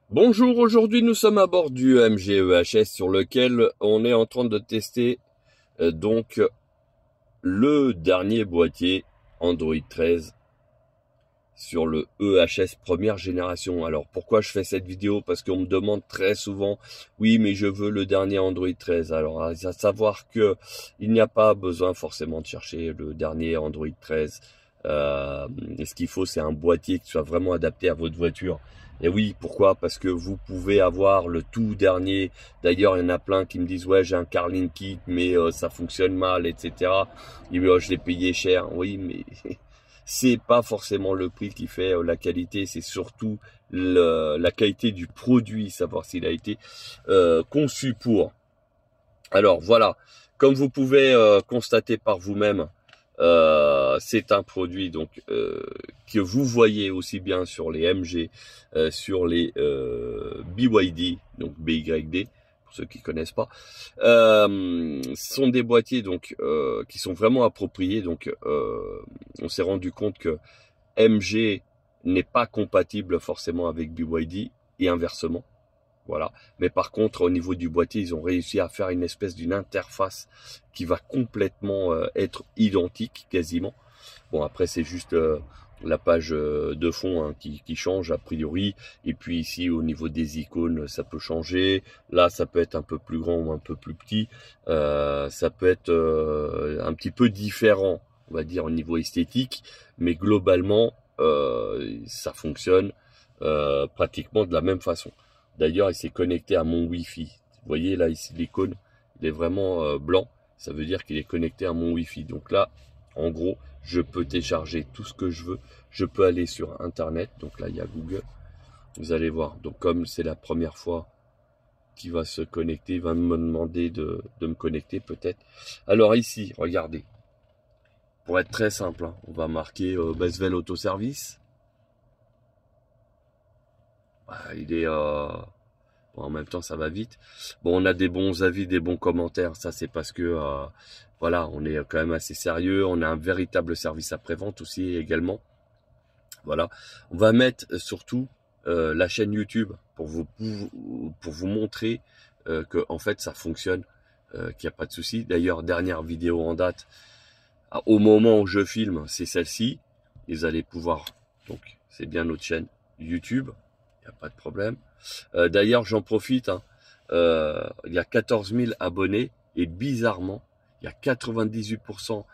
Bonjour, aujourd'hui nous sommes à bord du MG EHS sur lequel on est en train de tester donc le dernier boîtier Android 13 sur le EHS première génération. Alors pourquoi je fais cette vidéo? Parce qu'on me demande très souvent, oui mais je veux le dernier Android 13. Alors à savoir que il n'y a pas besoin forcément de chercher le dernier Android 13. Ce qu'il faut, c'est un boîtier qui soit vraiment adapté à votre voiture. Et oui, pourquoi? Parce que vous pouvez avoir le tout dernier. D'ailleurs, il y en a plein qui me disent ouais, j'ai un Carling Kit, mais ça fonctionne mal, etc. Et je l'ai payé cher. Oui, mais c'est pas forcément le prix qui fait la qualité. C'est surtout la qualité du produit, savoir s'il a été conçu pour. Alors voilà, comme vous pouvez constater par vous-même. C'est un produit donc que vous voyez aussi bien sur les MG, sur les BYD, donc BYD pour ceux qui connaissent pas. Ce sont des boîtiers donc qui sont vraiment appropriés. Donc on s'est rendu compte que MG n'est pas compatible forcément avec BYD et inversement. Voilà. Mais par contre, au niveau du boîtier, ils ont réussi à faire une espèce d'une interface qui va complètement être identique, quasiment. Bon, après, c'est juste la page de fond hein, qui change a priori. Et puis ici, au niveau des icônes, ça peut changer. Là, ça peut être un peu plus grand ou un peu plus petit. Ça peut être un petit peu différent, on va dire, au niveau esthétique. Mais globalement, ça fonctionne pratiquement de la même façon. D'ailleurs, il s'est connecté à mon Wi-Fi. Vous voyez là, ici, l'icône, il est vraiment blanc. Ça veut dire qu'il est connecté à mon Wi-Fi. Donc là, en gros, je peux télécharger tout ce que je veux. Je peux aller sur Internet. Donc là, il y a Google. Vous allez voir. Donc comme c'est la première fois qu'il va se connecter, il va me demander de me connecter peut-être. Alors ici, regardez. Pour être très simple, hein, on va marquer Besvel Autoservice. Il est bon, en même temps ça va vite. Bon, on a des bons avis, des bons commentaires. Ça c'est parce que voilà, on est quand même assez sérieux. On a un véritable service après-vente aussi également. Voilà, on va mettre surtout la chaîne YouTube pour vous montrer que en fait ça fonctionne, qu'il n'y a pas de souci. D'ailleurs, dernière vidéo en date, au moment où je filme, c'est celle-ci. Vous allez pouvoir, donc c'est bien notre chaîne YouTube. Il n'y a pas de problème. D'ailleurs, j'en profite. Hein, il y a 14 000 abonnés et bizarrement, il y a 98%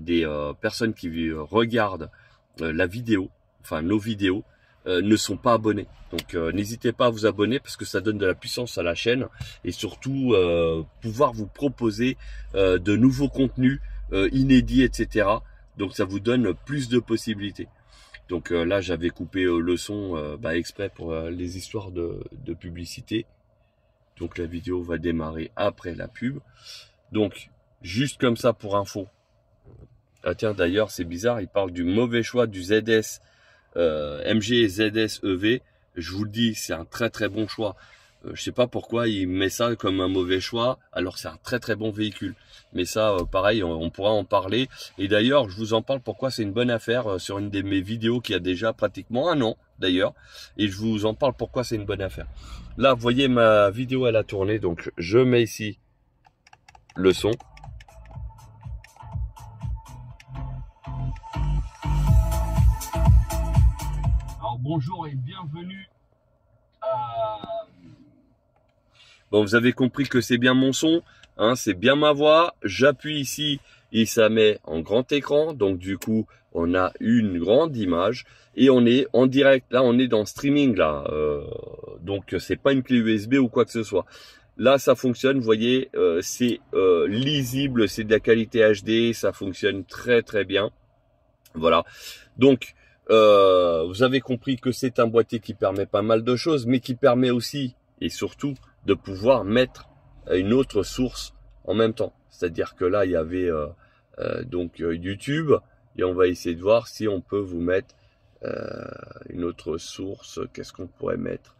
des personnes qui regardent la vidéo, enfin nos vidéos, ne sont pas abonnés. Donc, n'hésitez pas à vous abonner parce que ça donne de la puissance à la chaîne et surtout pouvoir vous proposer de nouveaux contenus inédits, etc. Donc, ça vous donne plus de possibilités. Donc là, j'avais coupé le son exprès pour les histoires de publicité. Donc la vidéo va démarrer après la pub. Donc, juste comme ça pour info. Ah tiens, d'ailleurs, c'est bizarre, il parle du mauvais choix du ZS, MG ZS EV. Je vous le dis, c'est un très très bon choix. Je sais pas pourquoi il met ça comme un mauvais choix, alors c'est un très très bon véhicule. Mais ça, pareil, on pourra en parler. Et d'ailleurs, je vous en parle pourquoi c'est une bonne affaire sur une de mes vidéos qui a déjà pratiquement 1 an, d'ailleurs. Et je vous en parle pourquoi c'est une bonne affaire. Là, vous voyez, ma vidéo, elle a tourné. Donc, je mets ici le son. Alors, bonjour et bienvenue à... Bon, vous avez compris que c'est bien mon son, hein, c'est bien ma voix. J'appuie ici et ça met en grand écran. Donc du coup, on a une grande image et on est en direct. Là, on est dans streaming là. Donc c'est pas une clé USB ou quoi que ce soit. Là, ça fonctionne. Vous voyez, c'est lisible, c'est de la qualité HD. Ça fonctionne très très bien. Voilà. Donc vous avez compris que c'est un boîtier qui permet pas mal de choses, mais qui permet aussi et surtout de pouvoir mettre une autre source en même temps. C'est-à-dire que là, il y avait donc YouTube, et on va essayer de voir si on peut vous mettre une autre source. Qu'est-ce qu'on pourrait mettre?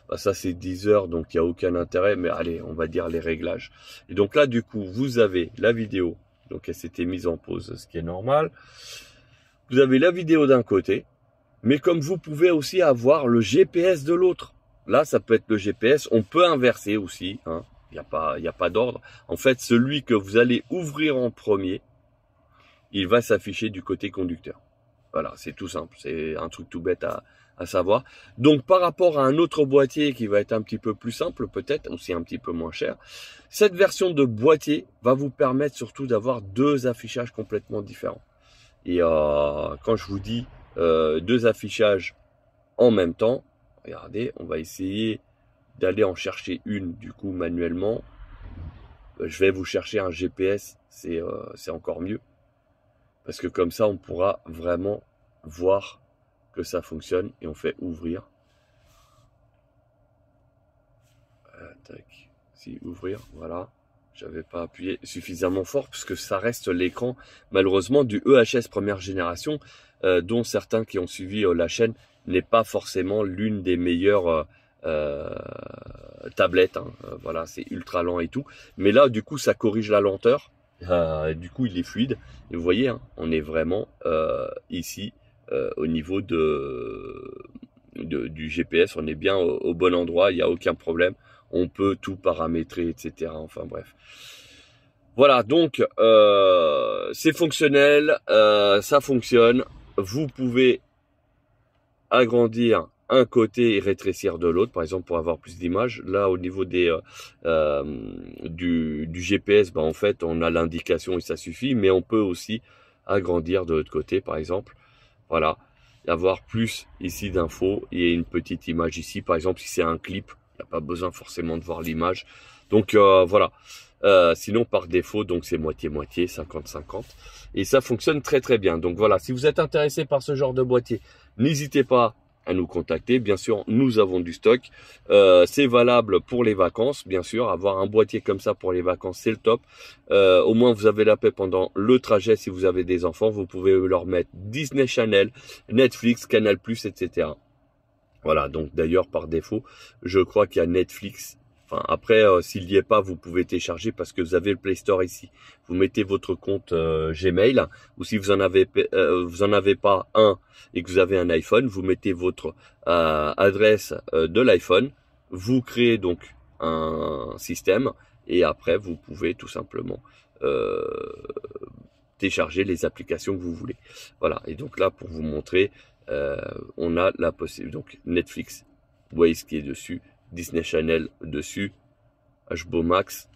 Bah, ça c'est 10 heures, donc il n'y a aucun intérêt, mais allez, on va dire les réglages. Et donc là, du coup, vous avez la vidéo, donc elle s'était mise en pause, ce qui est normal. Vous avez la vidéo d'un côté, mais comme vous pouvez aussi avoir le GPS de l'autre. Là, ça peut être le GPS, on peut inverser aussi, hein. Il n'y a pas d'ordre. En fait, celui que vous allez ouvrir en premier, il va s'afficher du côté conducteur. Voilà, c'est tout simple. C'est un truc tout bête à savoir. Donc, par rapport à un autre boîtier qui va être un petit peu plus simple, peut-être aussi un petit peu moins cher, cette version de boîtier va vous permettre surtout d'avoir deux affichages complètement différents. Et quand je vous dis deux affichages en même temps, regardez, on va essayer d'aller en chercher une du coup manuellement. Je vais vous chercher un GPS, c'est encore mieux. Parce que comme ça, on pourra vraiment voir que ça fonctionne. Et on fait ouvrir. Tac. Si, ouvrir, voilà. J'avais pas appuyé suffisamment fort puisque ça reste l'écran, malheureusement, du EHS première génération, dont certains qui ont suivi la chaîne n'est pas forcément l'une des meilleures tablettes. Hein. Voilà, c'est ultra lent et tout. Mais là, du coup, ça corrige la lenteur. Du coup, il est fluide. Et vous voyez, hein, on est vraiment ici au niveau du GPS. On est bien au bon endroit. Il n'y a aucun problème. On peut tout paramétrer, etc. Enfin bref. Voilà, donc c'est fonctionnel. Ça fonctionne. Vous pouvez agrandir un côté et rétrécir de l'autre, par exemple pour avoir plus d'images. Là, au niveau du GPS, bah, en fait, on a l'indication et ça suffit, mais on peut aussi agrandir de l'autre côté, par exemple. Voilà, avoir plus ici d'infos et une petite image ici, par exemple, si c'est un clip, il n'y a pas besoin forcément de voir l'image. Donc voilà. Sinon par défaut, donc c'est moitié-moitié, 50-50. Et ça fonctionne très très bien. Donc voilà, si vous êtes intéressé par ce genre de boîtier, n'hésitez pas à nous contacter. Bien sûr, nous avons du stock. C'est valable pour les vacances, bien sûr. Avoir un boîtier comme ça pour les vacances, c'est le top. Au moins, vous avez la paix pendant le trajet. Si vous avez des enfants, vous pouvez leur mettre Disney Channel, Netflix, Canal+, etc. Voilà, donc d'ailleurs, par défaut, je crois qu'il y a Netflix. Enfin, après, s'il n'y est pas, vous pouvez télécharger parce que vous avez le Play Store ici. Vous mettez votre compte Gmail, ou si vous en avez pas un et que vous avez un iPhone, vous mettez votre adresse de l'iPhone. Vous créez donc un système et après, vous pouvez tout simplement télécharger les applications que vous voulez. Voilà, et donc là, pour vous montrer, on a la possibilité, donc Netflix, vous voyez ce qui est dessus, Disney Channel dessus, HBO Max,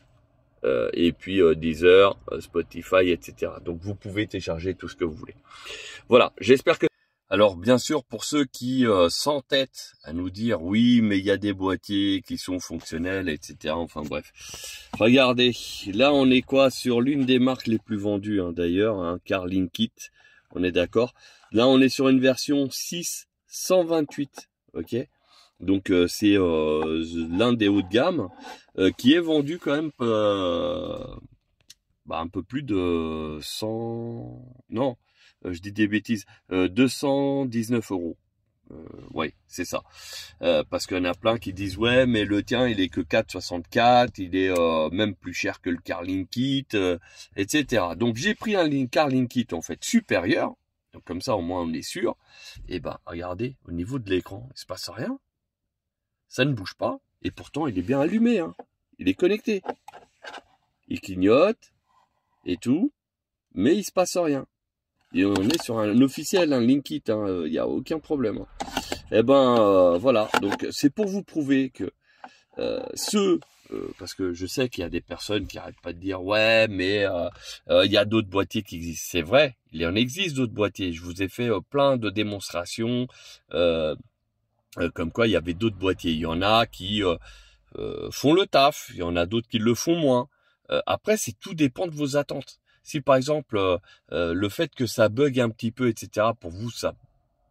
et puis Deezer, Spotify, etc. Donc vous pouvez télécharger tout ce que vous voulez. Voilà, j'espère que... Alors bien sûr, pour ceux qui s'entêtent à nous dire oui, mais il y a des boîtiers qui sont fonctionnels, etc. Enfin bref, regardez, là on est quoi sur l'une des marques les plus vendues, hein, d'ailleurs, hein, CarLinkit, on est d'accord. Là on est sur une version 6/128, ok. Donc c'est l'un des hauts de gamme qui est vendu quand même un peu plus de 100... Non, je dis des bêtises, 219 €. Ouais, c'est ça. Parce qu'il y en a plein qui disent ouais, mais le tien il est que 4,64, il est même plus cher que le CarLinkit, etc. Donc j'ai pris un CarLinkit en fait supérieur. Donc comme ça au moins on est sûr. Et ben regardez, au niveau de l'écran, il se passe rien. Ça ne bouge pas, et pourtant il est bien allumé, hein. Il est connecté. Il clignote, et tout, mais il se passe rien. Et on est sur un officiel, un Linkit, hein, il n'y a aucun problème. Et ben voilà, donc c'est pour vous prouver que parce que je sais qu'il y a des personnes qui n'arrêtent pas de dire ouais, mais il y a d'autres boîtiers qui existent. C'est vrai, il y en existe d'autres boîtiers. Je vous ai fait plein de démonstrations. Comme quoi il y avait d'autres boîtiers. Il y en a qui font le taf, il y en a d'autres qui le font moins. Après, c'est tout dépend de vos attentes. Si par exemple le fait que ça bug un petit peu, etc., pour vous ça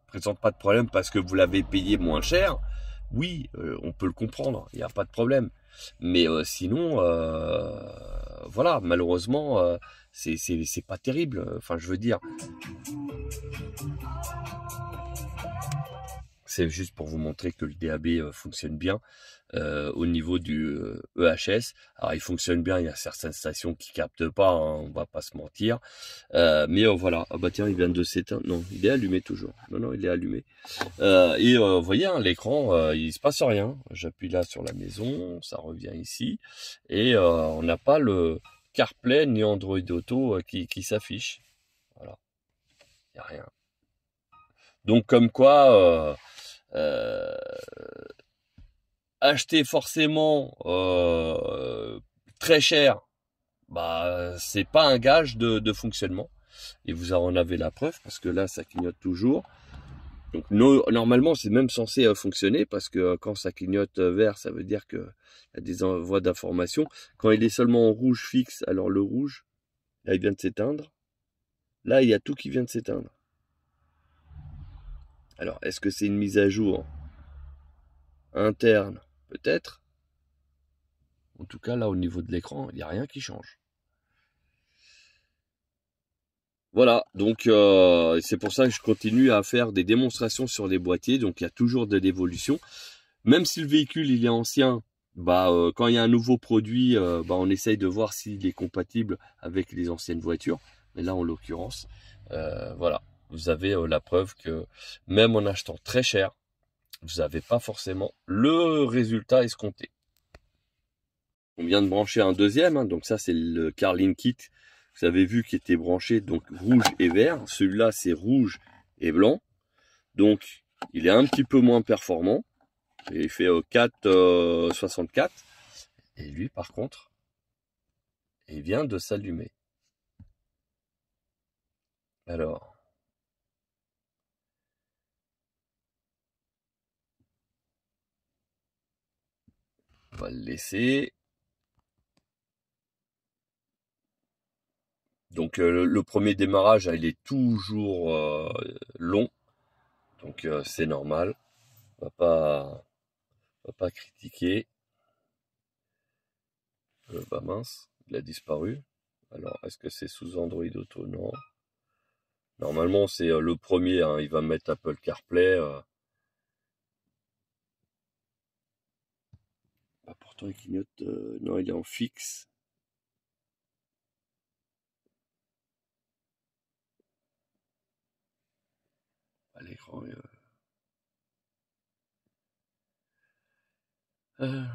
présente pas de problème parce que vous l'avez payé moins cher, oui, on peut le comprendre, il n'y a pas de problème. Mais sinon, voilà, malheureusement, c'est pas terrible. Enfin, je veux dire. C'est juste pour vous montrer que le DAB fonctionne bien au niveau du EHS. Alors il fonctionne bien, il y a certaines stations qui captent pas, hein, on va pas se mentir. Mais voilà, ah bah tiens, il vient de s'éteindre. Non, il est allumé toujours. Non, il est allumé. Vous voyez, hein, l'écran, il se passe rien. J'appuie là sur la maison, ça revient ici. Et on n'a pas le CarPlay ni Android Auto qui s'affiche. Voilà, il n'y a rien. Donc comme quoi... acheter forcément très cher, bah c'est pas un gage de fonctionnement. Et vous en avez la preuve parce que là ça clignote toujours. Donc normalement c'est même censé fonctionner parce que quand ça clignote vert, ça veut dire que il y a des envois d'informations. Quand il est seulement en rouge fixe, alors le rouge, là il vient de s'éteindre. Là il y a tout qui vient de s'éteindre. Alors est-ce que c'est une mise à jour interne? Peut-être. En tout cas, là, au niveau de l'écran, il n'y a rien qui change. Voilà, donc c'est pour ça que je continue à faire des démonstrations sur les boîtiers. Donc, il y a toujours de l'évolution. Même si le véhicule, il est ancien, bah, quand il y a un nouveau produit, bah, on essaye de voir s'il est compatible avec les anciennes voitures. Mais là, en l'occurrence, voilà, vous avez la preuve que même en achetant très cher, vous n'avez pas forcément le résultat escompté. On vient de brancher un deuxième, hein, donc ça c'est le Carlin Kit. Vous avez vu qu'il était branché donc rouge et vert. Celui-là c'est rouge et blanc. Donc il est un petit peu moins performant. Il fait 4,64. Et lui par contre, il vient de s'allumer. Alors. On va le laisser. Donc le premier démarrage, il est toujours long. Donc c'est normal. On va pas critiquer. Bah mince, il a disparu. Alors est-ce que c'est sous Android Auto? Non. Normalement c'est le premier, hein, il va mettre Apple CarPlay. Bah, pourtant il clignote. Non, il est en fixe. À l'écran. Bon,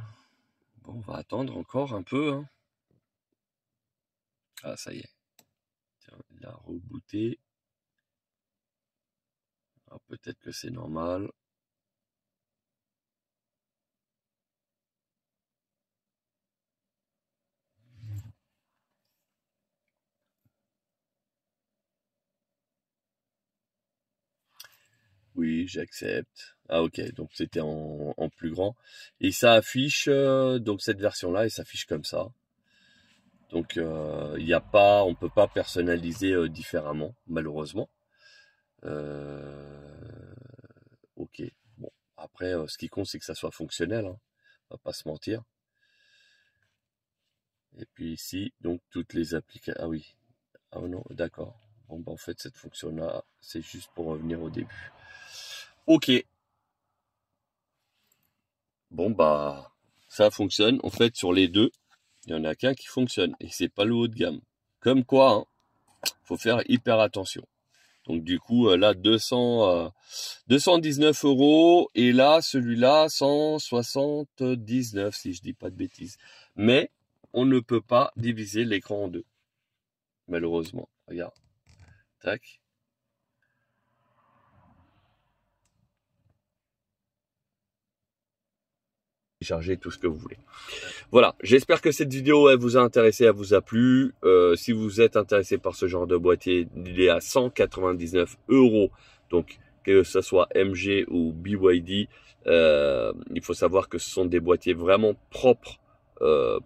on va attendre encore un peu. Hein. Ah, ça y est. Tiens, il a rebooté. Alors peut-être que c'est normal. Oui, j'accepte. Ah ok, donc c'était en plus grand. Et ça affiche, donc cette version-là, elle s'affiche comme ça. Donc il n'y a pas, on peut pas personnaliser différemment, malheureusement. Ok, bon. Après, ce qui compte, c'est que ça soit fonctionnel, hein. On va pas se mentir. Et puis ici, donc toutes les applications. Ah oui. Ah non, d'accord. Bon, bah en fait, cette fonction-là, c'est juste pour revenir au début. Ok. Bon, bah, ça fonctionne. En fait, sur les deux, il n'y en a qu'un qui fonctionne. Et c'est pas le haut de gamme. Comme quoi, hein, faut faire hyper attention. Donc du coup, là, 219 €. Et là, celui-là, 179, si je dis pas de bêtises. Mais, on ne peut pas diviser l'écran en deux. Malheureusement. Regarde. Tac. Charger tout ce que vous voulez. Voilà, j'espère que cette vidéo elle vous a intéressé, elle vous a plu. Si vous êtes intéressé par ce genre de boîtier, il est à 199 €. Donc que ce soit MG ou BYD, il faut savoir que ce sont des boîtiers vraiment propres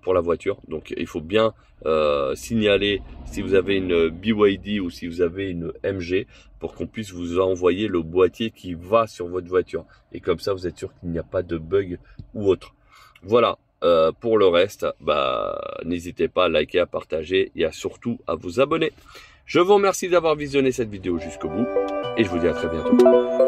pour la voiture. Donc il faut bien signaler si vous avez une BYD ou si vous avez une MG pour qu'on puisse vous envoyer le boîtier qui va sur votre voiture. Et comme ça, vous êtes sûr qu'il n'y a pas de bug ou autre. Voilà. Pour le reste, bah, n'hésitez pas à liker, à partager et à surtout à vous abonner. Je vous remercie d'avoir visionné cette vidéo jusqu'au bout et je vous dis à très bientôt.